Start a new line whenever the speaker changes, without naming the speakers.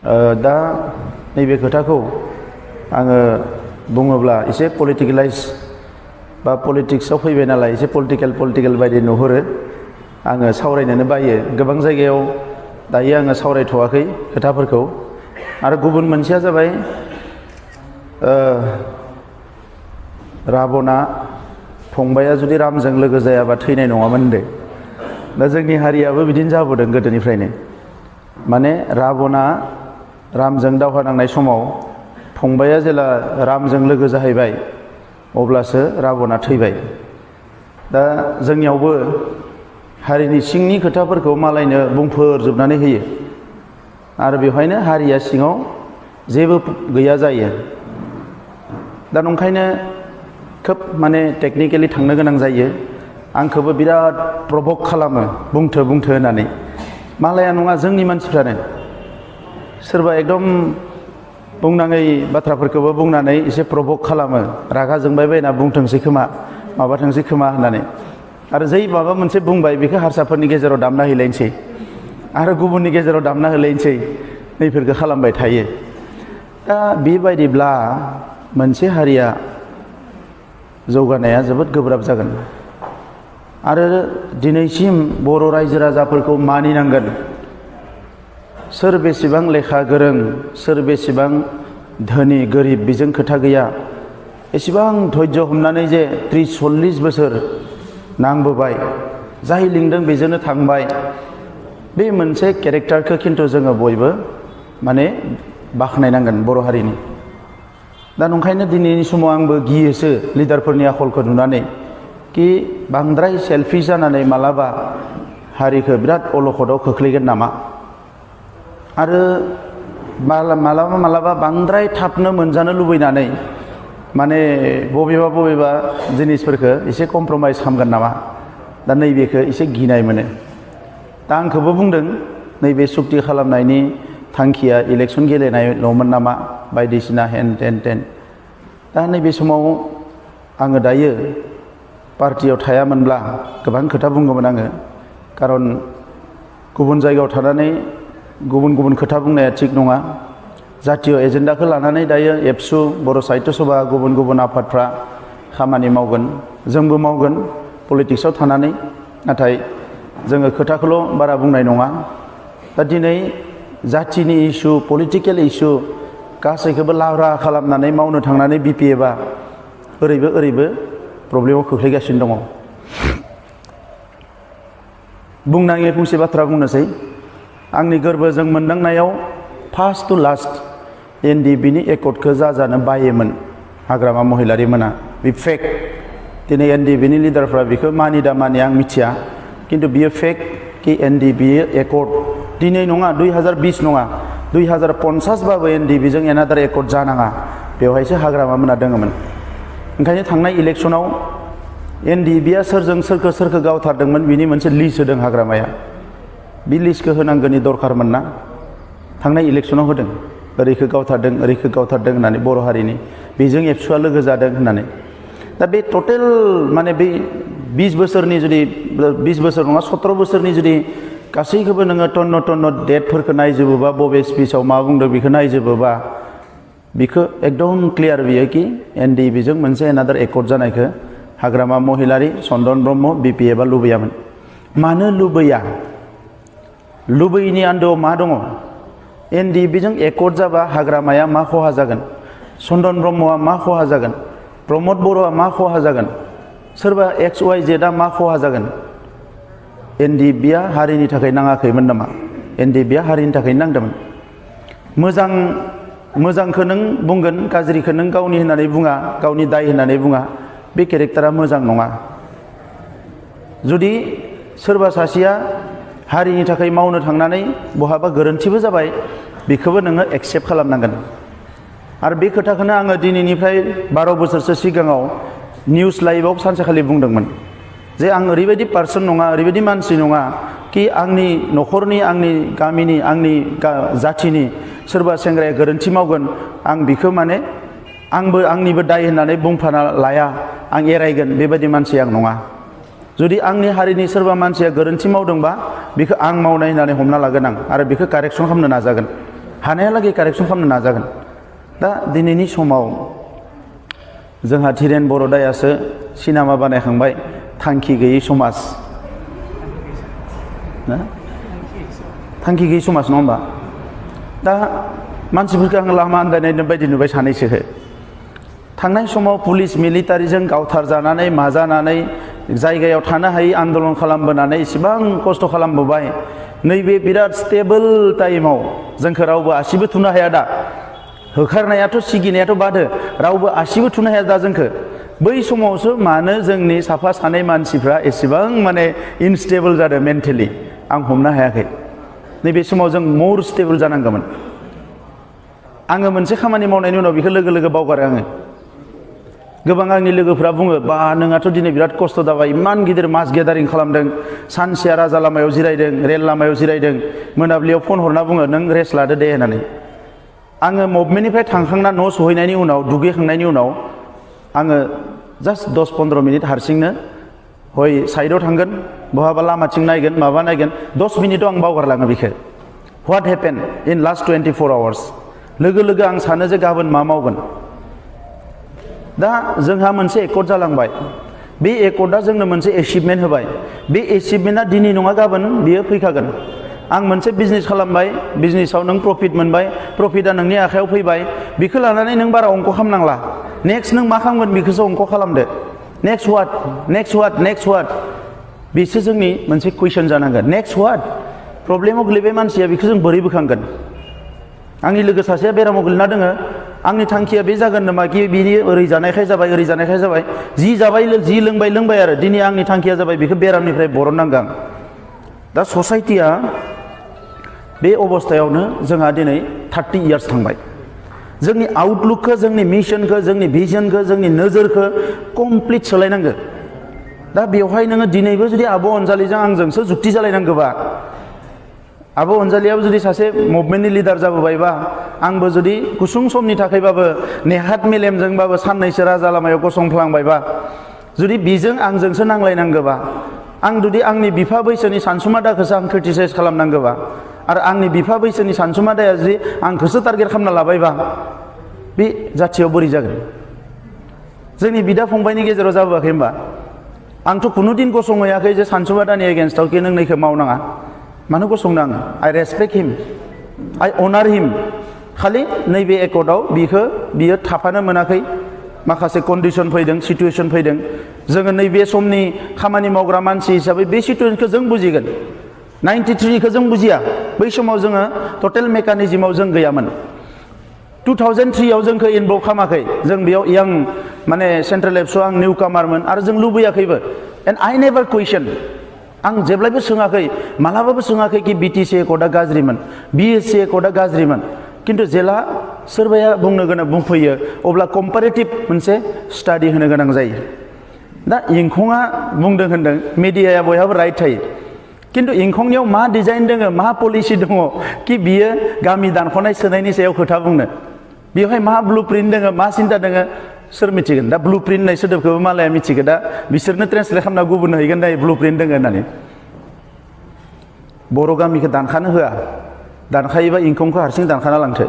दा नैबे खोथाखौ आङो बुङोब्ला एसे पलिटिकेलाइज बा पलिटिक्सआव फैबाय नालाय एसे पलिटिकेल बायदि नुहुरो। आङो सावरायनोनो बायो गोबां जायगायाव दायो आङो सावरायथ'वाखै खोथाफोरखौ। आरो गुबुन मोनसेया जाबाय राबना फंबाया जुदि रामजों लोगो जायाबा थैनाय नङामोन होनदो। दा जोंनि हारियाबो बिदिनो जाबोदों गोदोनिफ्रायनो। माने राबना रामजों दावहा नांनाय समाव फंबाया जेला रामजों लोगो जाहैबाय अब्लासो राबना थैबाय। दा जोंनियावबो हारिनि सिंनि खोथाफोरखौ मालायनो बुंफोरजोबनानै होयो आरो बेवहायनो हारिया सिङाव जेबो गैया जायो। दा नंखायनो खोब माने टेकनिकेलि थांनो गोनां जायो। आंखौबो बिराद प्रभक खालामो बुंथो होननानै। मालाया नङा, जोंनि मानसिफ्रानो सोरबा एकदम बुंनाङै बाथ्राफोरखौबो बुंनानै एसे प्रभक खालामो। रागा जोंबाय बायना बुंथोंसै खोमा माबाथोंसै खोमा होननानै। आरो जै माबा मोनसे बुंबाय बेखौ हारसाफोरनि गेजेराव दामना हैलायनोसै आरो गुबुननि गेजेराव दामना होलायनोसै, नैफोरखौ खालामबाय थायो। दा बेबायदिब्ला मोनसे हारिया जौगानाया जोबोद गोब्राब जागोन। आरो दिनैसिम बर' रायजो राजाफोरखौ मानिनांगोन सोर बेसेबां लेखा गोरों, सोर बेसेबां धोनि गोरिब बेजों खोथा गैया। एसेबां धैर्य हमनानै जे 30-40 बोसोर नांबोबाय, जाय लिंदों बेजोंनो थांबाय, बे मोनसे केरेक्टारखौ खिन्थु जोङो बयबो माने बाख्नायनांगोन बर' हारिनि। दा नंखायनो दिनैनि समाव आंबो गियोसो लिडारफोरनि आखलखौ नुनानै कि बांद्राय सेल्फिश जानानै मालाबा हारिखौ बिराद अलखदाव खोख्लैगोन नामा। आरो मालाबा बांद्राय थाबनो मोनजानो लुबैनानै माने बबेबा जिनिसफोरखौ एसे कमप्रमाइज खालामगोन नामा। दा नैबेखौ एसे गिनाय मोनो। दा आंखौबो बुंदों नैबे सुक्ति खालामनायनि थांखिया इलेक्सन गेलेनायल'मोन नामा बायदिसिना हेन टेन। दा नैबे समाव आङो दायो पार्टियाव थायामोनब्ला गोबां खोथा बुंगौमोन आङो। खारन गुबुन जायगायाव थानानै गुबुन खोथा बुंनाया थिग नङा। जातीय एजेन्डाखौ लानानै दायो एबसु, बर' साहित्य सभा, गुबुन आफादफ्रा खामानि मावगोन, जोंबो मावगोन पलिटिक्सआव थानानै। नाथाय जोङो खोथाखौल' बारा बुंनाय नङा। दा दिनै जाथिनि इसु, पलिटिकेल इसु गासैखौबो लाब्रा खालामनानै मावनो थांनानै बिपिएफआ ओरैबो प्रब्लेमाव खोख्लैगासिनो दङ। बुंनाङै फंसे बाथ्रा बुंनोसै। आंनि गोरबोजों मोनदांनायाव फार्स्ट टु लास्ट एनडिएफबिनि एकर्डखौ जानो बायोमोन हाग्रामा महिलारि मोना। बे फेक। दिनै एनडिएफबिनि लिडारफ्रा बेखौ मानि दा मानि आं मिथिया, खिन्थु बियो फेक कि एनडिएफबि एकर्ड दिनै नङा, 2020 नङा, 2050 बाबो एनडिएफबिजों एनादार एकर्ड जानाङा, बेवहायसो हाग्रामा मोना दङमोन। ओंखायनो थांनाय इलेक्सनाव एनडिएफबिया सोरखौ गावथारदोंमोन बिनि मोनसे लिस्ट होदों हाग्रामाया। बे लिस्टखौ होनांगौनि दरखारमोन ना। थांनाय इलेक्सनाव होदों ओरैखौ गावथारदों होननानै बर' हारिनि, बेजों एबसुआ लोगो जादों होननानै। दा बे टटेल माने बे 20 बोसोरनि जुदि 20 बोसोर नङा 17 बोसोरनि जुदि गासैखौबो नोङो टन्न डेटफोरखौ नायजोबोबा, बबे स्पिचआव मा बुंदों बेखौ नायजोबोबा, बेखौ एकदम क्लियार बियो कि एनडिएफबिजों मोनसे एनादार एकर्ड जानायखौ हाग्रामा महिलारि, चन्दन ब्रह्म, बिपिएफआ लुबैयामोन। मानो लुबैया? लुबैयैनि आन्दोआव मा दङ? एनडिएफबिजों एकर्ड जाबा हाग्रामाया मा खहा जागोन? चन्दन ब्रह्मआ मा खहा जागोन? प्रमद बर'आ मा खहा जागोन? सोरबा XYZआ मा खहा जागोन? एनडिएफबिया हारिनि थाखाय नाङाखैमोन नामा? एनडिएफबिया हारिनि थाखायनो नांदोंमोन। मोजांखौ नों बुंगोन, गाज्रिखौ नों गावनि होननानै बुङा, गावनि दाय होननानै बुङा, बे केरेक्टारा मोजां नङा। जुदि सोरबा सासेया हारिनि थाखाय मावनो थांनानै बहाबा गोरोन्थिबो जाबाय, बेखौबो नोङो एक्सेप्ट खालामनांगोन। आरो बे खोथाखौनो आङो दिनैनिफ्राय 12 बोसोरसो सिगाङाव निउस लाइभआव सानसेखालि बुंदोंमोन जे आं ओरैबायदि पार्सन नङा, ओरैबायदि मानसि नङा कि आंनि न'खरनि, आंनि गामिनि, आंनि जाथिनि सोरबा सेंग्राया गोरोन्थि मावगोन, आं बेखौ माने आंनिबो दाय होननानै बुंफाना लाया, आं एरायगोन, बेबायदि मानसि आं नङा। जुदि आंनि हारिनि सोरबा मानसिया गोरोन्थि मावदोंबा बेखौ आं मावनाय होननानै हमना लागोन आं, आरो बेखौ कारेक्सन खालामनो नाजागोन। हानायालागै कारेक्सन खालामनो नाजागोन। दा दिनैनि समाव जोंहा धीरेन बर'दायासो सिनेमा बानायखांबाय थांखि गैयै समाज ना थांखि गैयै समाज नङा होमबा? दा मानसिफोरखौ आं लामा आन्दायनाय बायदि नुबाय सानैसोखौ। थांनाय समाव पुलिस मिलिटारिजों गावथारजानानै माजानानै जायगायाव थानो हायै आन्दलन खालामबोनानै इसेबां खस्थ' खालामबोबाय। नैबे बिराद स्टेबल टाइमाव जोंखौ रावबो आसिबो थुनो हाया दा। होखारनायाथ' सिगिनायाथ' बादो रावबो आसिबो थुनो हाया दा जोंखौ। बै समावसो मानो जोंनि साफा सानै मानसिफ्रा एसेबां माने इनस्टेबल जादों मेन्टेलि आं हमनो हायाखै। नैबे समाव जों मर स्टेबल जानांगौमोन। आङो मोनसे खामानि मावनायनि उनाव बेखौ लोगो लोगो बावगारो आङो। गोबां आंनि लोगोफ्रा बुङो बा नोंहाथ' दिनै बिराद खस्थ' जाबाय, इमान गिदिर मास गेदारिं खालामदों, सानसेया राजा लामायाव जिरायदों, रेल लामायाव जिरायदों, मोनाबिलियाव फन हरना बुङो नों रेस्ट लादो दे होननानै। आङो मुभमेन्टनिफ्राय थांखांना न' सहैनायनि उनाव दुगैखांनायनि उनाव आङो जास्ट 10-15 मिनिट हारसिंनो हय साइडआव थांगोन, बहाबा लामाथिं नायगोन, माबा नायगोन, 10 मिनिटआव आं बावगारलाङो बेखौ। What happen in last 24 hours. लोगो लोगो आं सानो जे गाबोन मा मावगोन। दा जोंहा मोनसे एकर्ड जालांबाय। बे एकर्डआ जोंनो मोनसे एचिभमेन्ट होबाय। बे एचिभमेन्टआ दिनै नङा गाबोन बियो फैखागोन। आं मोनसे बिजनेस खालामबाय, बिजनेसाव नों प्रफिट मोनबाय, प्रफिटआ नोंनि आखायाव फैबाय, बेखौ लानानै नों बारा अंक खालामनांला। नेक्स्ट नों मा खालामगोन बेखौसो अंक खालामदो। नेक्स्ट वाट, नेक्स्ट वाट, नेक्स्ट वाट, बेसो जोंनि मोनसे कुइसन जानांगोन। नेक्स्ट वाट, प्रब्लेमाव गोलैबाय मानसिया, बेखौ जों बोरै बोखांगोन? आंनि लोगो सासेया बेरामाव गोलैना दोङो, आंनि थांखिया बे जागोन नामा कि बिनि ओरै जानायखाय जाबाय, ओरै जानायखाय जाबाय, जि जाबाय जि लोंबाय आरो दिनै आंनि थांखिया जाबाय बेखौ बेरामनिफ्राय बरननांगोन। दा ससाइटिया बे अबस्थायावनो जोंहा दिनै 30 इयार्स थांबाय। जोंनि आउटलुकखौ, जोंनि मिशनखौ, जोंनि भिजनखौ, जोंनि नोजोरखौ कमप्लिट सोलायनांगौ। दा बेवहाय नोङो दिनैबो जुदि आब' अनजालिजों आंजोंसो जुक्ति जालायनांगौबा, आब' अनजालियाबो जुदि सासे मुभमेन्टनि लिडार जाबोबायबा, आंबो जुदि गुसुं समनि थाखायबाबो नेहात मेलेमजोंबाबो साननैसो राजा लामायाव गसंफ्लांबायबा, जुदि बिजों आंजोंसो नांलायनांगौबा, आं जुदि आंनि बिफा बैसोनि सानसुमा दाखौसो आं क्रिटिसाइज खालामनांगौबा, आरो आंनि बिफा बैसोनि सानसुमा दाया जुदि आंखौसो टारगेट खालामना लाबायबा, बे जाथियाव बोरै जागोन? जोंनि बिदा फंबायनि गेजेराव जाबोआखै होमबा? आंथ' खुनुदिन गसंहैयाखै जे सानसुमा दानि एगेन्स्टआव कि नों नैखौ मावनाङा। मानो गसंनो आङो? आइ रेसपेक्ट हिम, आइ अनार हिम। खालि नैबे एकर्डआव बियो थाफानो मोनाखै। माखासे कन्डिसन फैदों, सिटुएसन फैदों। जोङो नैबे समनि खामानि मावग्रा मानसि हिसाबै बे सिटुएसनखौ जों बुजिगोन। 93खौ जों बुजिया। बै समाव जोङो टटेल मेकानिजमाव जों गैयामोन। 2003आव जोंखौ इनभल्भ खालामाखै। जों बेयाव यां माने सेन्ट्रेल एबसुआव आं निउ कामारमोन आरो जों लुबैयाखैबो। एन्ड आइ नेभार कुइसन। आं जेब्लायबो सोङाखै, मालाबाबो सोङाखै कि बिटिसि एकर्डआ गाज्रिमोन, बिएससि एकर्डआ गाज्रिमोन। खिन्थु जेला सोरबाया बुंनो गोनां बुंफैयो अब्ला कम्पारेटिभ मोनसे स्टाडि होनो गोनां जायो। दा इंखंआ बुंदों होनदों, मिडियाया बयहाबो राइट थायो। खिन्थु इंखंनियाव मा डिजाइन दङ, मा पलिसि दङ कि बियो गामि दानख'नाय सोनायनि सायाव खोथा बुंनो? बेवहाय मा ब्लु प्रिन्ट दङ, मा सिन्था दङ, सोर मिथिगोन? दा ब्लु प्रिन्ट होननाय सोदोबखौबो मालाया मिथिगो। दा बिसोरनो ट्रेन्सलेट खालामना गुबुननो हैगोन दा ब्लु प्रिन्ट दङ होननानै। बर' गामिखौ दानखानो होआ, दानखायोबा इंखंखौ हारसिं दानखाना लांथो।